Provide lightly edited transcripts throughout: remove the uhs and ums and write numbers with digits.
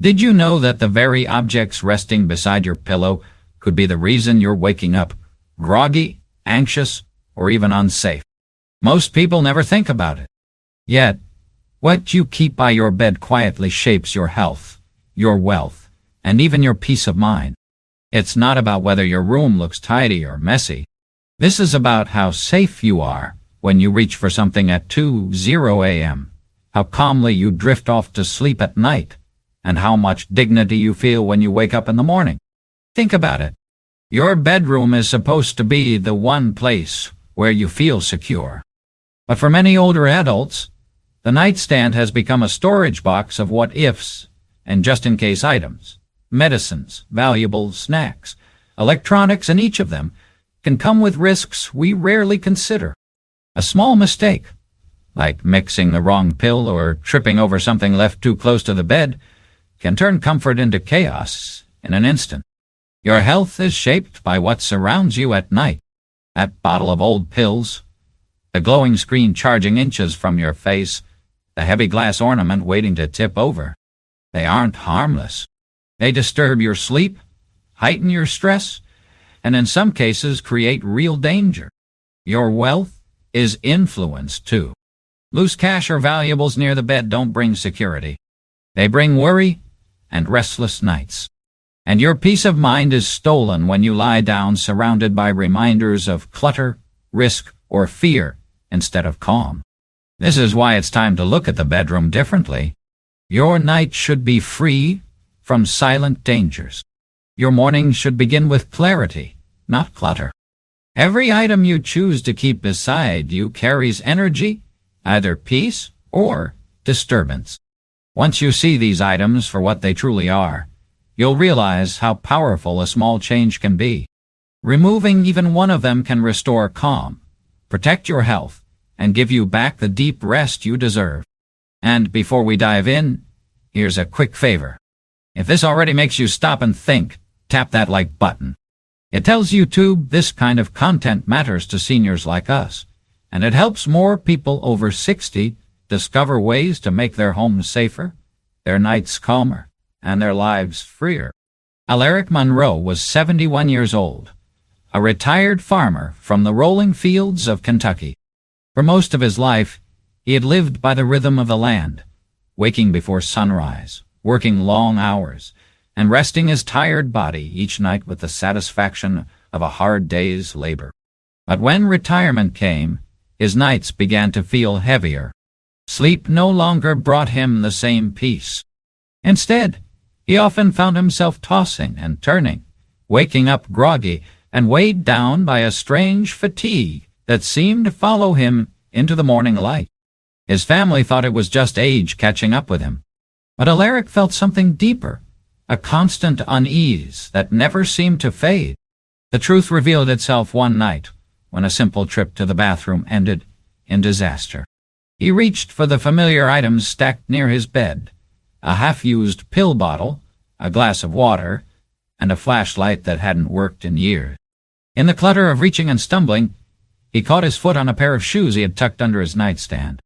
Did you know that the very objects resting beside your pillow could be the reason you're waking up groggy, anxious, or even unsafe? Most people never think about it. Yet, what you keep by your bed quietly shapes your health, your wealth, and even your peace of mind. It's not about whether your room looks tidy or messy. This is about how safe you are when you reach for something at 2:00 a.m., how calmly you drift off to sleep at night, and how much dignity you feel when you wake up in the morning. Think about it. Your bedroom is supposed to be the one place where you feel secure. But for many older adults, the nightstand has become a storage box of what-ifs and just-in-case items, medicines, valuables, snacks, electronics, and each of them can come with risks we rarely consider. A small mistake, like mixing the wrong pill or tripping over something left too close to the bed, can turn comfort into chaos in an instant. Your health is shaped by what surrounds you at night. That bottle of old pills, the glowing screen charging inches from your face, the heavy glass ornament waiting to tip over. They aren't harmless. They disturb your sleep, heighten your stress, and in some cases create real danger. Your wealth is influenced too. Loose cash or valuables near the bed don't bring security. They bring worry and restless nights. And your peace of mind is stolen when you lie down surrounded by reminders of clutter, risk, or fear instead of calm. This is why it's time to look at the bedroom differently. Your night should be free from silent dangers. Your morning should begin with clarity, not clutter. Every item you choose to keep beside you carries energy, either peace or disturbance. Once you see these items for what they truly are, you'll realize how powerful a small change can be. Removing even one of them can restore calm, protect your health, and give you back the deep rest you deserve. And before we dive in, here's a quick favor. If this already makes you stop and think, tap that like button. It tells YouTube this kind of content matters to seniors like us, and it helps more people over 60 discover ways to make their homes safer, their nights calmer, and their lives freer. Aleric Monroe was 71 years old, a retired farmer from the rolling fields of Kentucky. For most of his life, he had lived by the rhythm of the land, waking before sunrise, working long hours, and resting his tired body each night with the satisfaction of a hard day's labor. But when retirement came, his nights began to feel heavier. Sleep no longer brought him the same peace. Instead, he often found himself tossing and turning, waking up groggy and weighed down by a strange fatigue that seemed to follow him into the morning light. His family thought it was just age catching up with him. But Aleric felt something deeper, a constant unease that never seemed to fade. The truth revealed itself one night when a simple trip to the bathroom ended in disaster. He reached for the familiar items stacked near his bed, a half-used pill bottle, a glass of water, and a flashlight that hadn't worked in years. In the clutter of reaching and stumbling, he caught his foot on a pair of shoes he had tucked under his nightstand.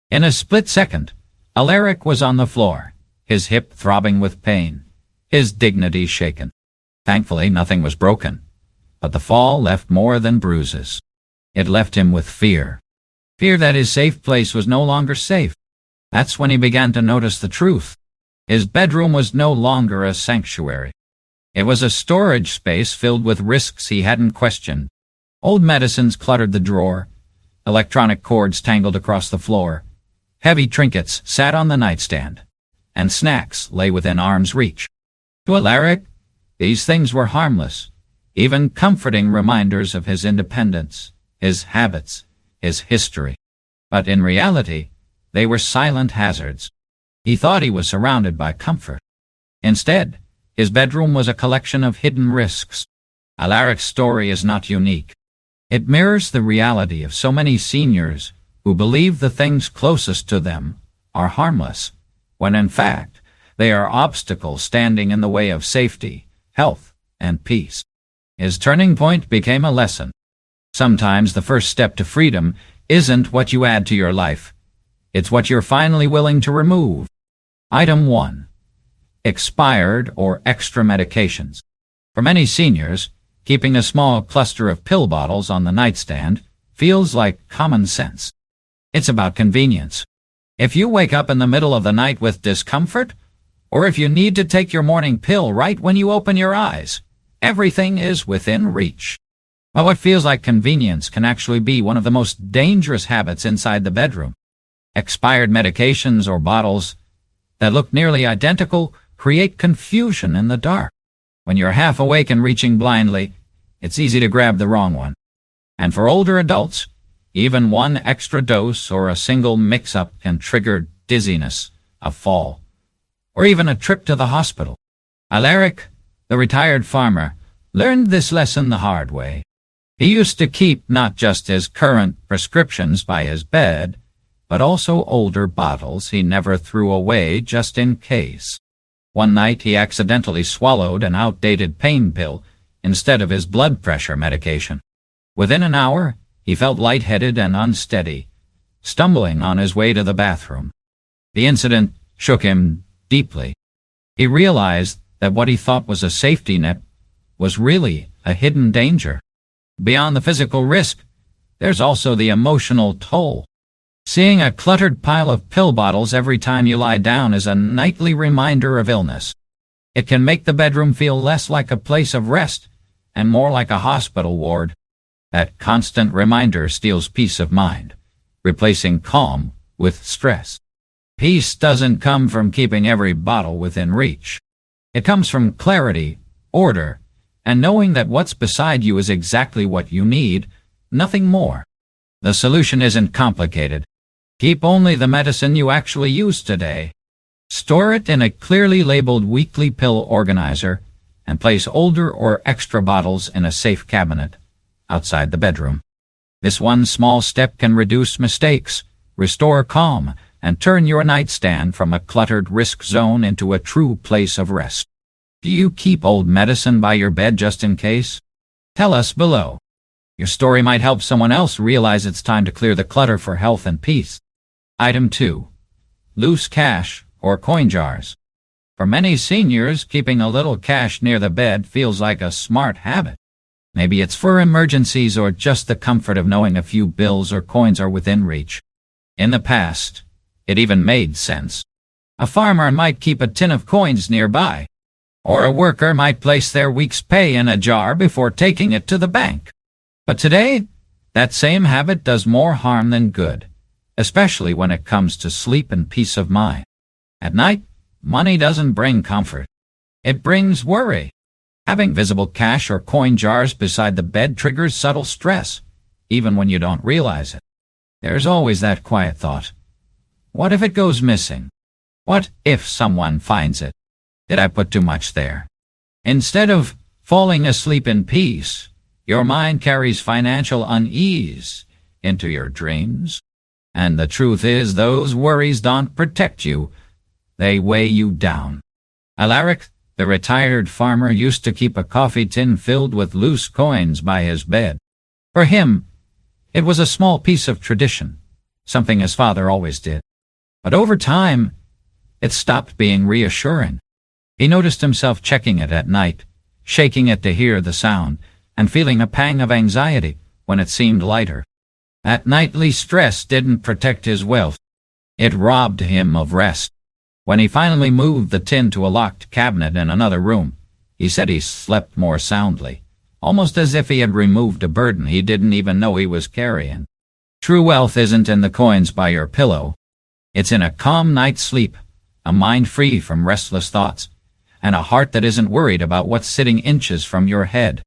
In a split second, Aleric was on the floor, his hip throbbing with pain, his dignity shaken. Thankfully, nothing was broken, but the fall left more than bruises. It left him with fear. Fear that his safe place was no longer safe. That's when he began to notice the truth. His bedroom was no longer a sanctuary. It was a storage space filled with risks he hadn't questioned. Old medicines cluttered the drawer. Electronic cords tangled across the floor. Heavy trinkets sat on the nightstand, and snacks lay within arm's reach. To Aleric, these things were harmless, even comforting reminders of his independence, his habits, his history. But in reality, they were silent hazards. He thought he was surrounded by comfort. Instead, his bedroom was a collection of hidden risks. Aleric's story is not unique. It mirrors the reality of so many seniors who believe the things closest to them are harmless, when in fact, they are obstacles standing in the way of safety, health, and peace. His turning point became a lesson. Sometimes the first step to freedom isn't what you add to your life. It's what you're finally willing to remove. Item 1. expired or extra medications. For many seniors, keeping a small cluster of pill bottles on the nightstand feels like common sense. It's about convenience. If you wake up in the middle of the night with discomfort, or if you need to take your morning pill right when you open your eyes, everything is within reach. But what feels like convenience can actually be one of the most dangerous habits inside the bedroom. Expired medications or bottles that look nearly identical create confusion in the dark. When you're half awake and reaching blindly, it's easy to grab the wrong one. And for older adults, even one extra dose or a single mix-up can trigger dizziness, a fall, or even a trip to the hospital. Aleric, the retired farmer, learned this lesson the hard way. He used to keep not just his current prescriptions by his bed, but also older bottles he never threw away just in case. One night he accidentally swallowed an outdated pain pill instead of his blood pressure medication. Within an hour, he felt lightheaded and unsteady, stumbling on his way to the bathroom. The incident shook him deeply. He realized that what he thought was a safety net was really a hidden danger. Beyond the physical risk, there's also the emotional toll. Seeing a cluttered pile of pill bottles every time you lie down is a nightly reminder of illness. It can make the bedroom feel less like a place of rest and more like a hospital ward. That constant reminder steals peace of mind, replacing calm with stress. Peace doesn't come from keeping every bottle within reach. It comes from clarity, order, and knowing that what's beside you is exactly what you need, nothing more. The solution isn't complicated. Keep only the medicine you actually use today. Store it in a clearly labeled weekly pill organizer and place older or extra bottles in a safe cabinet outside the bedroom. This one small step can reduce mistakes, restore calm, and turn your nightstand from a cluttered risk zone into a true place of rest. Do you keep old medicine by your bed just in case? Tell us below. Your story might help someone else realize it's time to clear the clutter for health and peace. Item 2. Loose cash or coin jars. For many seniors, keeping a little cash near the bed feels like a smart habit. Maybe it's for emergencies or just the comfort of knowing a few bills or coins are within reach. In the past, it even made sense. A farmer might keep a tin of coins nearby, or a worker might place their week's pay in a jar before taking it to the bank. But today, that same habit does more harm than good, especially when it comes to sleep and peace of mind. At night, money doesn't bring comfort. It brings worry. Having visible cash or coin jars beside the bed triggers subtle stress, even when you don't realize it. There's always that quiet thought. What if it goes missing? What if someone finds it? Did I put too much there? Instead of falling asleep in peace, your mind carries financial unease into your dreams. And the truth is, those worries don't protect you. They weigh you down. Aleric, the retired farmer, used to keep a coffee tin filled with loose coins by his bed. For him, it was a small piece of tradition, something his father always did. But over time, it stopped being reassuring. He noticed himself checking it at night, shaking it to hear the sound, and feeling a pang of anxiety when it seemed lighter. That nightly stress didn't protect his wealth. It robbed him of rest. When he finally moved the tin to a locked cabinet in another room, he said he slept more soundly, almost as if he had removed a burden he didn't even know he was carrying. True wealth isn't in the coins by your pillow. It's in a calm night's sleep, a mind free from restless thoughts, and a heart that isn't worried about what's sitting inches from your head.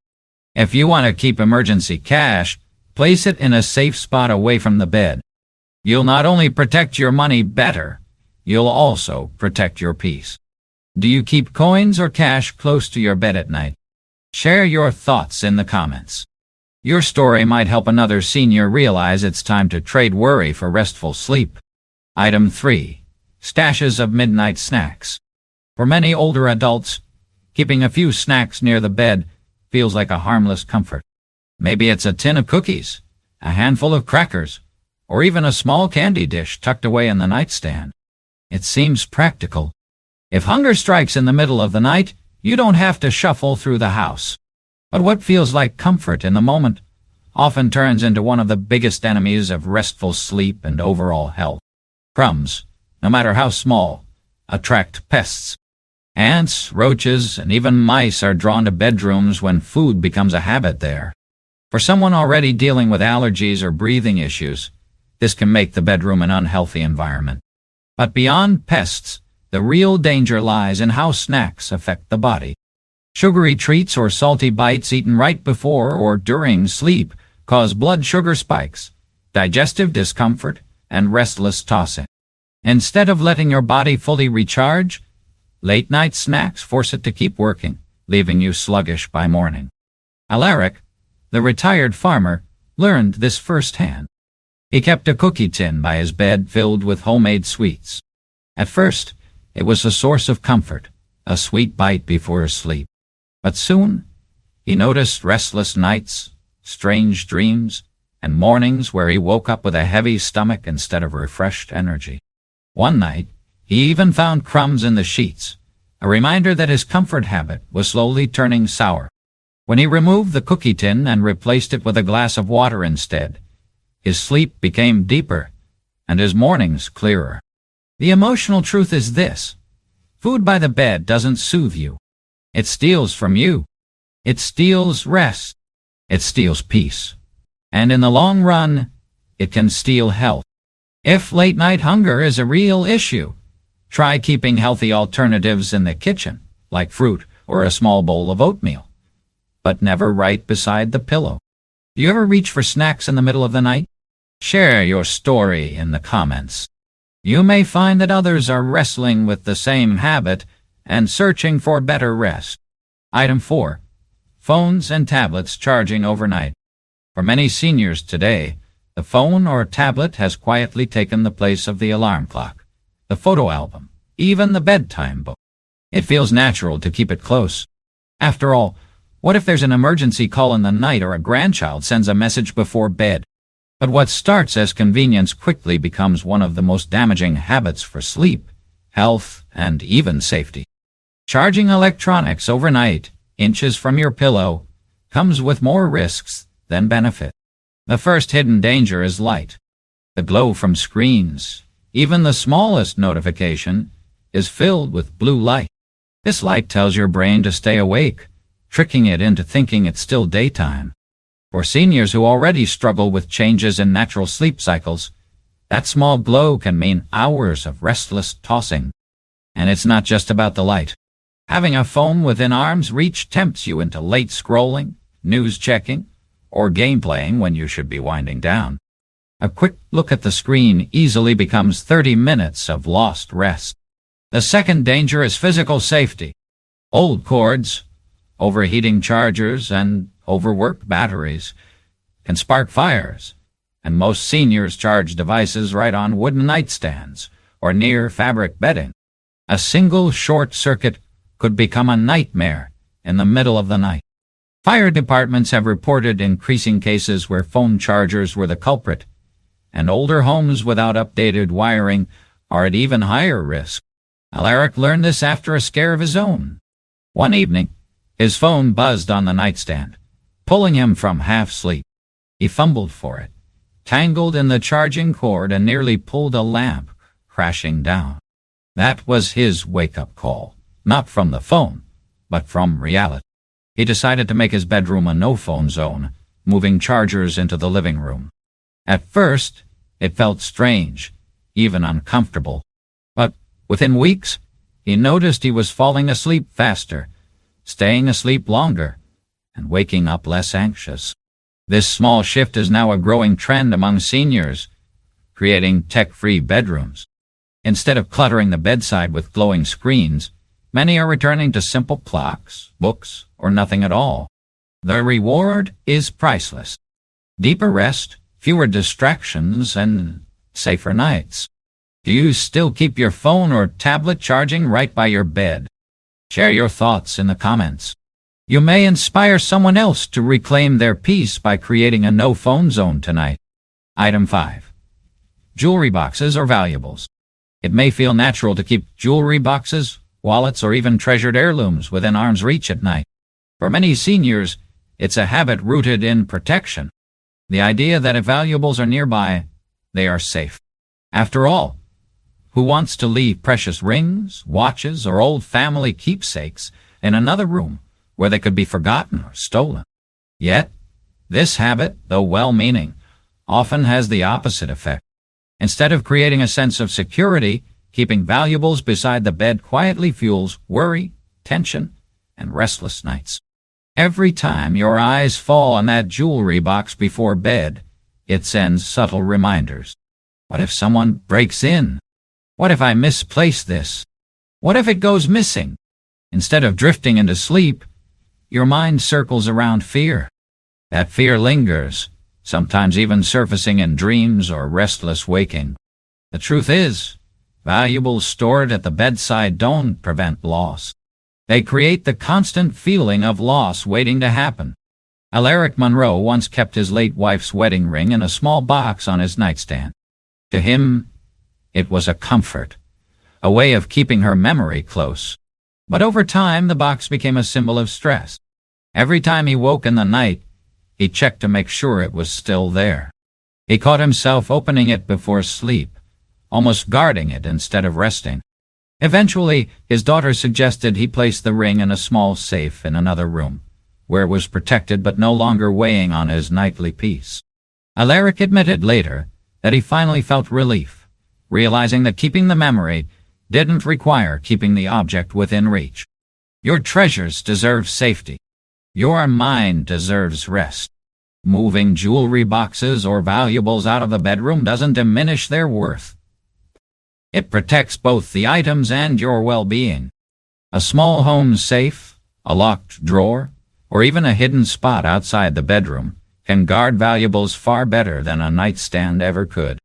If you want to keep emergency cash, place it in a safe spot away from the bed. You'll not only protect your money better, you'll also protect your peace. Do you keep coins or cash close to your bed at night? Share your thoughts in the comments. Your story might help another senior realize it's time to trade worry for restful sleep. Item 3. Stashes of midnight snacks. For many older adults, keeping a few snacks near the bed feels like a harmless comfort. Maybe it's a tin of cookies, a handful of crackers, or even a small candy dish tucked away in the nightstand. It seems practical. If hunger strikes in the middle of the night, you don't have to shuffle through the house. But what feels like comfort in the moment often turns into one of the biggest enemies of restful sleep and overall health. Crumbs, no matter how small, attract pests. Ants, roaches, and even mice are drawn to bedrooms when food becomes a habit there. For someone already dealing with allergies or breathing issues, this can make the bedroom an unhealthy environment. But beyond pests, the real danger lies in how snacks affect the body. Sugary treats or salty bites eaten right before or during sleep cause blood sugar spikes, digestive discomfort, and restless tossing. Instead of letting your body fully recharge, late-night snacks force it to keep working, leaving you sluggish by morning. Aleric, the retired farmer, learned this firsthand. He kept a cookie tin by his bed filled with homemade sweets. At first, it was a source of comfort, a sweet bite before sleep. But soon, he noticed restless nights, strange dreams, and mornings where he woke up with a heavy stomach instead of refreshed energy. One night, he even found crumbs in the sheets, a reminder that his comfort habit was slowly turning sour. When he removed the cookie tin and replaced it with a glass of water instead, his sleep became deeper and his mornings clearer. The emotional truth is this: food by the bed doesn't soothe you. It steals from you. It steals rest. It steals peace. And in the long run, it can steal health. If late-night hunger is a real issue, try keeping healthy alternatives in the kitchen, like fruit or a small bowl of oatmeal, but never right beside the pillow. Do you ever reach for snacks in the middle of the night? Share your story in the comments. You may find that others are wrestling with the same habit and searching for better rest. Item 4. Phones and tablets charging overnight. For many seniors today, the phone or tablet has quietly taken the place of the alarm clock, the photo album, even the bedtime book. It feels natural to keep it close. After all, what if there's an emergency call in the night or a grandchild sends a message before bed? But what starts as convenience quickly becomes one of the most damaging habits for sleep, health, and even safety. Charging electronics overnight, inches from your pillow, comes with more risks than benefit. The first hidden danger is light. The glow from screens, even the smallest notification, is filled with blue light. This light tells your brain to stay awake, tricking it into thinking it's still daytime. For seniors who already struggle with changes in natural sleep cycles, that small glow can mean hours of restless tossing. And it's not just about the light. Having a phone within arm's reach tempts you into late scrolling, news checking, or game playing when you should be winding down. A quick look at the screen easily becomes 30 minutes of lost rest. The second danger is physical safety. Old cords, overheating chargers, and overworked batteries can spark fires, and most seniors charge devices right on wooden nightstands or near fabric bedding. A single short circuit could become a nightmare in the middle of the night. Fire departments have reported increasing cases where phone chargers were the culprit, and older homes without updated wiring are at even higher risk. Aleric learned this after a scare of his own. One evening, his phone buzzed on the nightstand, pulling him from half-sleep. He fumbled for it, tangled in the charging cord, and nearly pulled a lamp crashing down. That was his wake-up call, not from the phone, but from reality. He decided to make his bedroom a no-phone zone, moving chargers into the living room. At first, it felt strange, even uncomfortable. But within weeks, he noticed he was falling asleep faster, staying asleep longer, and waking up less anxious. This small shift is now a growing trend among seniors, creating tech-free bedrooms. Instead of cluttering the bedside with glowing screens, many are returning to simple clocks, books, or nothing at all. The reward is priceless. Deeper rest, fewer distractions, and safer nights. Do you still keep your phone or tablet charging right by your bed? Share your thoughts in the comments. You may inspire someone else to reclaim their peace by creating a no-phone zone tonight. Item 5. Jewelry boxes or valuables. It may feel natural to keep jewelry boxes, wallets, or even treasured heirlooms within arm's reach at night. For many seniors, it's a habit rooted in protection. The idea that if valuables are nearby, they are safe. After all, who wants to leave precious rings, watches, or old family keepsakes in another room where they could be forgotten or stolen? Yet, this habit, though well-meaning, often has the opposite effect. Instead of creating a sense of security, keeping valuables beside the bed quietly fuels worry, tension, and restless nights. Every time your eyes fall on that jewelry box before bed, it sends subtle reminders. What if someone breaks in? What if I misplace this? What if it goes missing? Instead of drifting into sleep, your mind circles around fear. That fear lingers, sometimes even surfacing in dreams or restless waking. The truth is, valuables stored at the bedside don't prevent loss. They create the constant feeling of loss waiting to happen. Aleric Monroe once kept his late wife's wedding ring in a small box on his nightstand. To him, it was a comfort, a way of keeping her memory close. But over time, the box became a symbol of stress. Every time he woke in the night, he checked to make sure it was still there. He caught himself opening it before sleep, almost guarding it instead of resting. Eventually, his daughter suggested he place the ring in a small safe in another room, where it was protected but no longer weighing on his nightly peace. Aleric admitted later that he finally felt relief, realizing that keeping the memory didn't require keeping the object within reach. Your treasures deserve safety. Your mind deserves rest. Moving jewelry boxes or valuables out of the bedroom doesn't diminish their worth. It protects both the items and your well-being. A small home safe, a locked drawer, or even a hidden spot outside the bedroom can guard valuables far better than a nightstand ever could.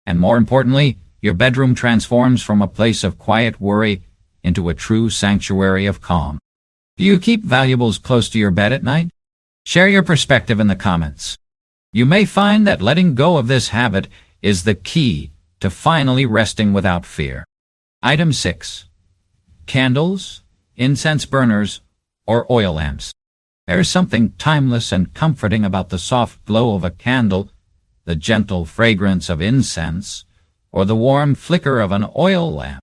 And more importantly, your bedroom transforms from a place of quiet worry into a true sanctuary of calm. Do you keep valuables close to your bed at night? Share your perspective in the comments. You may find that letting go of this habit is the key to finally resting without fear. Item 6. Candles, incense burners, or oil lamps. There is something timeless and comforting about the soft glow of a candle, the gentle fragrance of incense, or the warm flicker of an oil lamp.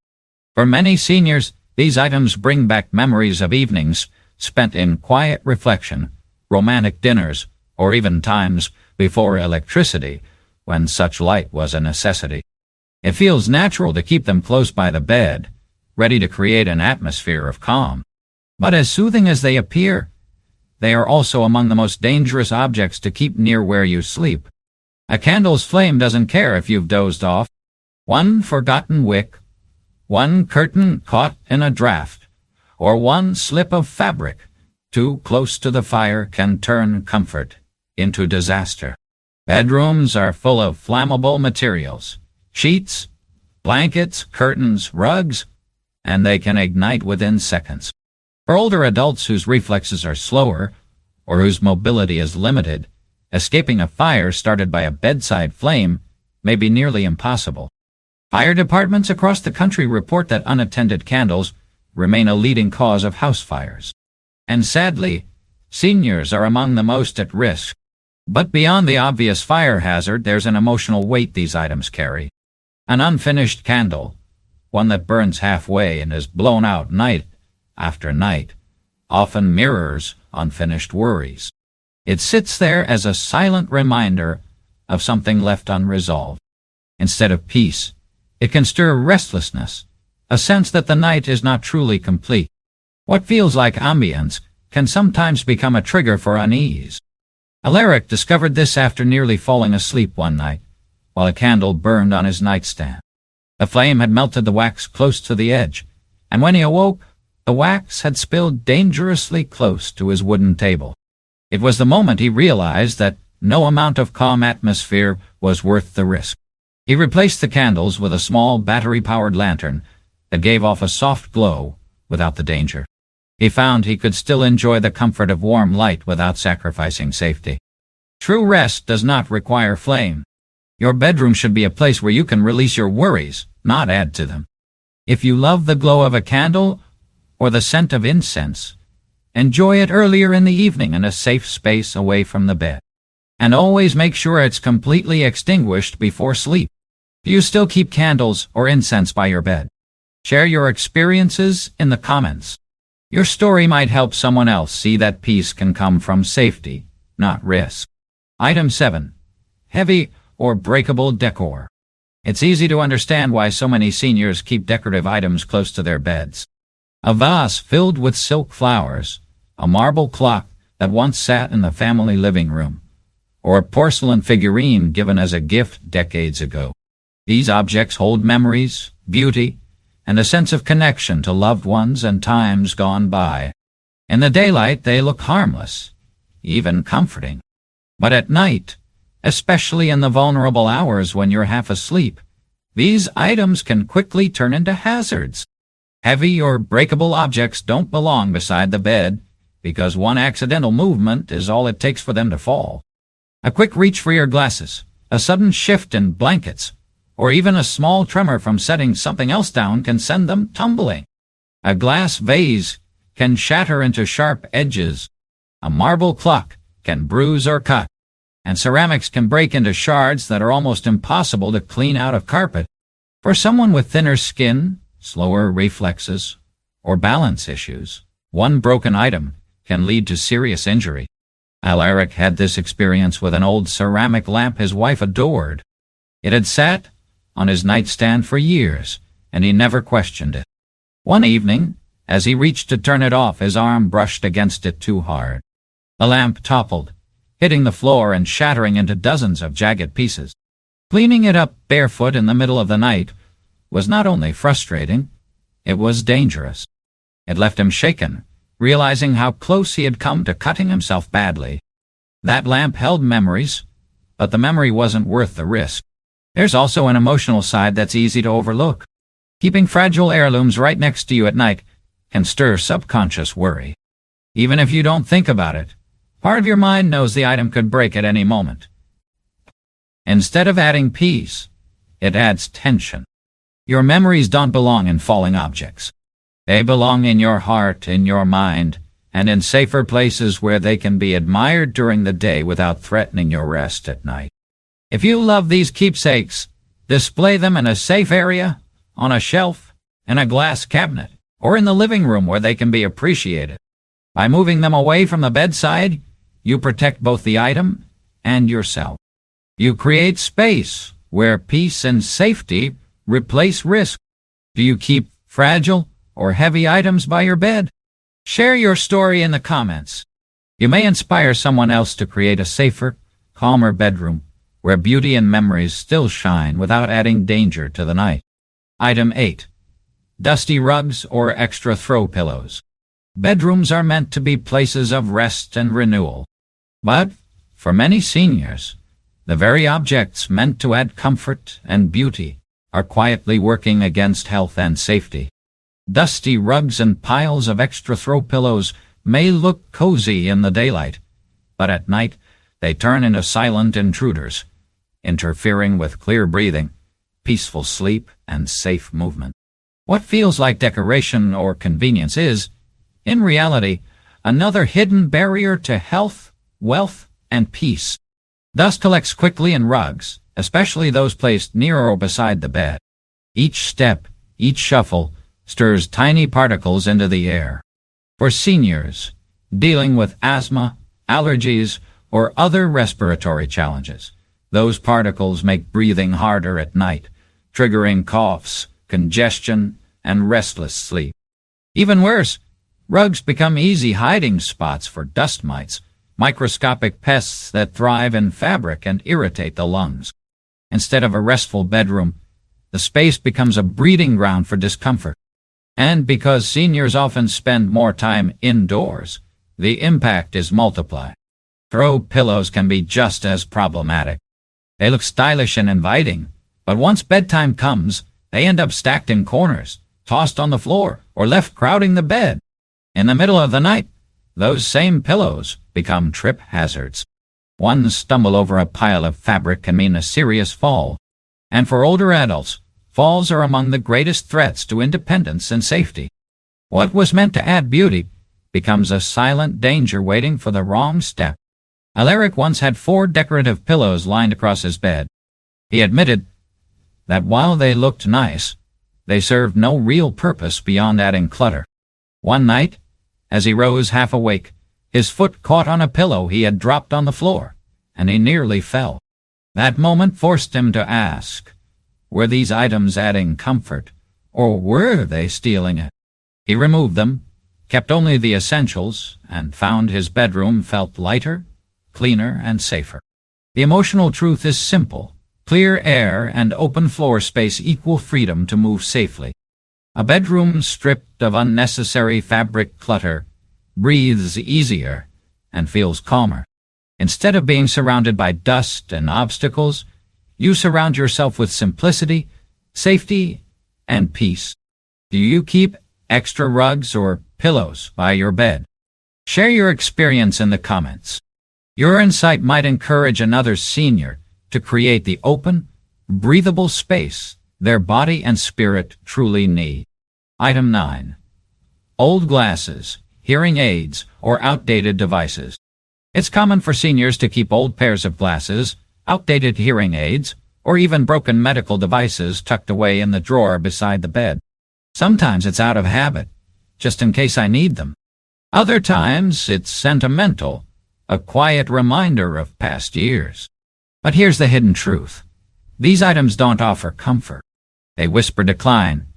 For many seniors, these items bring back memories of evenings spent in quiet reflection, romantic dinners, or even times before electricity, when such light was a necessity. It feels natural to keep them close by the bed, ready to create an atmosphere of calm. But as soothing as they appear, they are also among the most dangerous objects to keep near where you sleep. A candle's flame doesn't care if you've dozed off. One forgotten wick, one curtain caught in a draft, or one slip of fabric too close to the fire can turn comfort into disaster. Bedrooms are full of flammable materials, sheets, blankets, curtains, rugs, and they can ignite within seconds. For older adults whose reflexes are slower or whose mobility is limited, escaping a fire started by a bedside flame may be nearly impossible. Fire departments across the country report that unattended candles remain a leading cause of house fires. And sadly, seniors are among the most at risk. But beyond the obvious fire hazard, there's an emotional weight these items carry. An unfinished candle, one that burns halfway and is blown out night after night, often mirrors unfinished worries. It sits there as a silent reminder of something left unresolved. Instead of peace, it can stir restlessness, a sense that the night is not truly complete. What feels like ambience can sometimes become a trigger for unease. Aleric discovered this after nearly falling asleep one night, while a candle burned on his nightstand. The flame had melted the wax close to the edge, and when he awoke, the wax had spilled dangerously close to his wooden table. It was the moment he realized that no amount of calm atmosphere was worth the risk. He replaced the candles with a small battery-powered lantern that gave off a soft glow without the danger. He found he could still enjoy the comfort of warm light without sacrificing safety. True rest does not require flame. Your bedroom should be a place where you can release your worries, not add to them. If you love the glow of a candle or the scent of incense. Enjoy it earlier in the evening in a safe space away from the bed. And always make sure it's completely extinguished before sleep. Do you still keep candles or incense by your bed? Share your experiences in the comments. Your story might help someone else see that peace can come from safety, not risk. Item 7. Heavy or breakable decor. It's easy to understand why so many seniors keep decorative items close to their beds. A vase filled with silk flowers, a marble clock that once sat in the family living room, or a porcelain figurine given as a gift decades ago. These objects hold memories, beauty, and a sense of connection to loved ones and times gone by. In the daylight, they look harmless, even comforting. But at night, especially in the vulnerable hours when you're half asleep, these items can quickly turn into hazards. Heavy or breakable objects don't belong beside the bed because one accidental movement is all it takes for them to fall. A quick reach for your glasses, a sudden shift in blankets, or even a small tremor from setting something else down can send them tumbling. A glass vase can shatter into sharp edges. A marble clock can bruise or cut. And ceramics can break into shards that are almost impossible to clean out of carpet. For someone with thinner skin, slower reflexes, or balance issues, one broken item can lead to serious injury. Aleric had this experience with an old ceramic lamp his wife adored. It had sat on his nightstand for years, and he never questioned it. One evening, as he reached to turn it off, his arm brushed against it too hard. The lamp toppled, hitting the floor and shattering into dozens of jagged pieces. Cleaning it up barefoot in the middle of the night was not only frustrating, it was dangerous. It left him shaken, realizing how close he had come to cutting himself badly. That lamp held memories, but the memory wasn't worth the risk. There's also an emotional side that's easy to overlook. Keeping fragile heirlooms right next to you at night can stir subconscious worry. Even if you don't think about it, part of your mind knows the item could break at any moment. Instead of adding peace, it adds tension. Your memories don't belong in falling objects. They belong in your heart, in your mind, and in safer places where they can be admired during the day without threatening your rest at night. If you love these keepsakes, display them in a safe area, on a shelf, in a glass cabinet, or in the living room where they can be appreciated. By moving them away from the bedside, you protect both the item and yourself. You create space where peace and safety replace risk. Do you keep fragile or heavy items by your bed? Share your story in the comments. You may inspire someone else to create a safer, calmer bedroom where beauty and memories still shine without adding danger to the night. Item 8. Dusty rugs or extra throw pillows. Bedrooms are meant to be places of rest and renewal. But, for many seniors, the very objects meant to add comfort and beauty are quietly working against health and safety. Dusty rugs and piles of extra throw pillows may look cozy in the daylight, but at night they turn into silent intruders, interfering with clear breathing, peaceful sleep, and safe movement. What feels like decoration or convenience is, in reality, another hidden barrier to health, wealth, and peace. Dust collects quickly in rugs, especially those placed near or beside the bed. Each step, each shuffle, stirs tiny particles into the air. For seniors dealing with asthma, allergies, or other respiratory challenges, those particles make breathing harder at night, triggering coughs, congestion, and restless sleep. Even worse, rugs become easy hiding spots for dust mites, microscopic pests that thrive in fabric and irritate the lungs. Instead of a restful bedroom, the space becomes a breeding ground for discomfort. And because seniors often spend more time indoors, the impact is multiplied. Throw pillows can be just as problematic. They look stylish and inviting, but once bedtime comes, they end up stacked in corners, tossed on the floor, or left crowding the bed. In the middle of the night, those same pillows become trip hazards. One stumble over a pile of fabric can mean a serious fall. And for older adults, falls are among the greatest threats to independence and safety. What was meant to add beauty becomes a silent danger waiting for the wrong step. Aleric once had 4 decorative pillows lined across his bed. He admitted that while they looked nice, they served no real purpose beyond adding clutter. One night, as he rose half awake, his foot caught on a pillow he had dropped on the floor, and he nearly fell. That moment forced him to ask, were these items adding comfort, or were they stealing it? He removed them, kept only the essentials, and found his bedroom felt lighter, cleaner, and safer. The emotional truth is simple. Clear air and open floor space equal freedom to move safely. A bedroom stripped of unnecessary fabric clutter breathes easier and feels calmer. Instead of being surrounded by dust and obstacles, you surround yourself with simplicity, safety, and peace. Do you keep extra rugs or pillows by your bed? Share your experience in the comments. Your insight might encourage another senior to create the open, breathable space their body and spirit truly need. Item 9. Old glasses, hearing aids, or outdated devices. It's common for seniors to keep old pairs of glasses, outdated hearing aids, or even broken medical devices tucked away in the drawer beside the bed. Sometimes it's out of habit, just in case I need them. Other times it's sentimental, a quiet reminder of past years. But here's the hidden truth. These items don't offer comfort. They whisper decline,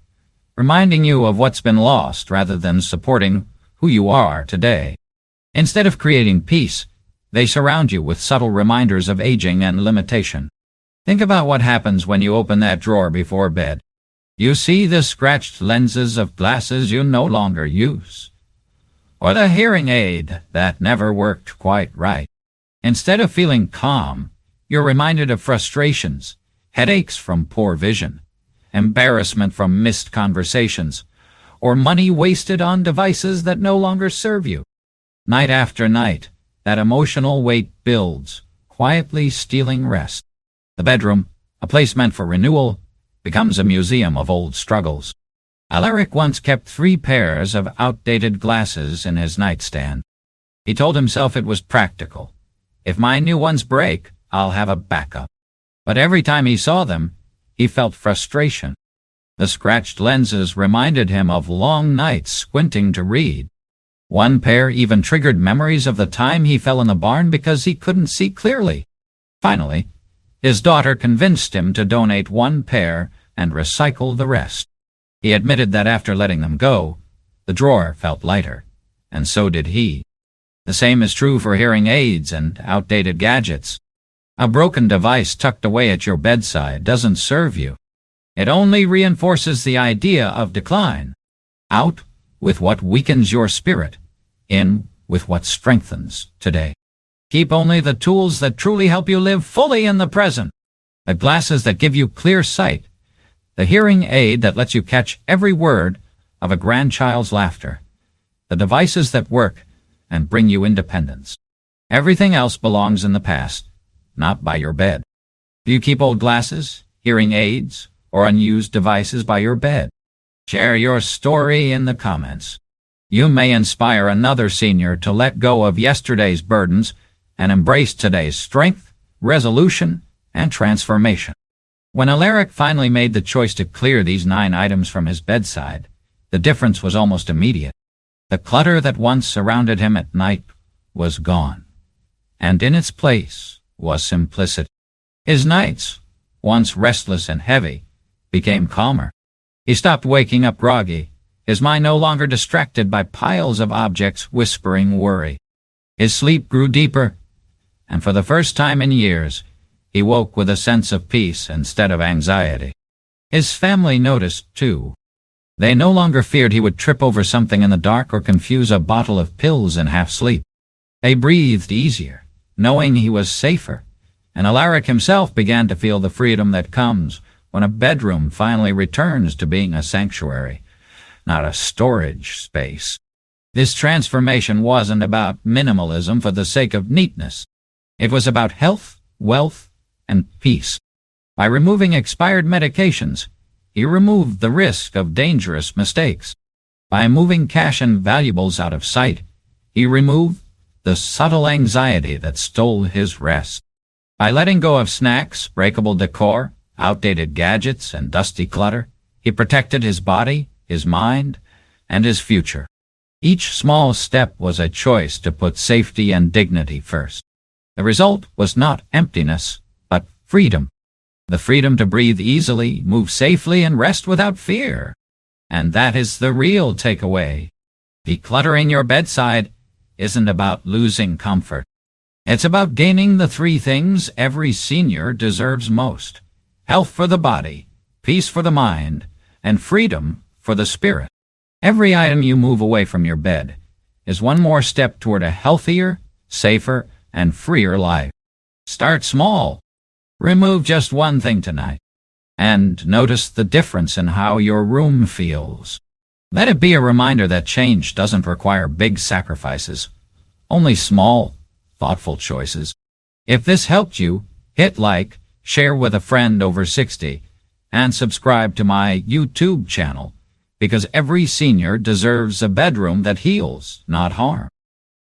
reminding you of what's been lost rather than supporting who you are today. Instead of creating peace, they surround you with subtle reminders of aging and limitation. Think about what happens when you open that drawer before bed. You see the scratched lenses of glasses you no longer use, or the hearing aid that never worked quite right. Instead of feeling calm, you're reminded of frustrations, headaches from poor vision, embarrassment from missed conversations, or money wasted on devices that no longer serve you. Night after night, that emotional weight builds, quietly stealing rest. The bedroom, a place meant for renewal, becomes a museum of old struggles. Aleric once kept 3 pairs of outdated glasses in his nightstand. He told himself it was practical. If my new ones break, I'll have a backup. But every time he saw them, he felt frustration. The scratched lenses reminded him of long nights squinting to read. One pair even triggered memories of the time he fell in the barn because he couldn't see clearly. Finally, his daughter convinced him to donate 1 pair and recycle the rest. He admitted that after letting them go, the drawer felt lighter, and so did he. The same is true for hearing aids and outdated gadgets. A broken device tucked away at your bedside doesn't serve you. It only reinforces the idea of decline. Out with what weakens your spirit, in with what strengthens today. Keep only the tools that truly help you live fully in the present. The glasses that give you clear sight. The hearing aid that lets you catch every word of a grandchild's laughter. The devices that work and bring you independence. Everything else belongs in the past, not by your bed. Do you keep old glasses, hearing aids, or unused devices by your bed? Share your story in the comments. You may inspire another senior to let go of yesterday's burdens and embrace today's strength, resolution, and transformation. When Aleric finally made the choice to clear these 9 items from his bedside, the difference was almost immediate. The clutter that once surrounded him at night was gone, and in its place was simplicity. His nights, once restless and heavy, became calmer. He stopped waking up groggy, his mind no longer distracted by piles of objects whispering worry. His sleep grew deeper, and for the first time in years, he woke with a sense of peace instead of anxiety. His family noticed, too. They no longer feared he would trip over something in the dark or confuse a bottle of pills in half-sleep. They breathed easier, knowing he was safer, and Aleric himself began to feel the freedom that comes when a bedroom finally returns to being a sanctuary, not a storage space. This transformation wasn't about minimalism for the sake of neatness. It was about health, wealth, and peace. By removing expired medications, he removed the risk of dangerous mistakes. By moving cash and valuables out of sight, he removed the subtle anxiety that stole his rest. By letting go of snacks, breakable decor, outdated gadgets, and dusty clutter, he protected his body, his mind, and his future. Each small step was a choice to put safety and dignity first. The result was not emptiness, but freedom. The freedom to breathe easily, move safely, and rest without fear. And that is the real takeaway. Decluttering your bedside isn't about losing comfort. It's about gaining the three things every senior deserves most: health for the body, peace for the mind, and freedom for the spirit. Every item you move away from your bed is one more step toward a healthier, safer, and freer life. Start small. Remove just one thing tonight, and notice the difference in how your room feels. Let it be a reminder that change doesn't require big sacrifices, only small, thoughtful choices. If this helped you, hit like, share with a friend over 60, and subscribe to my YouTube channel, because every senior deserves a bedroom that heals, not harm.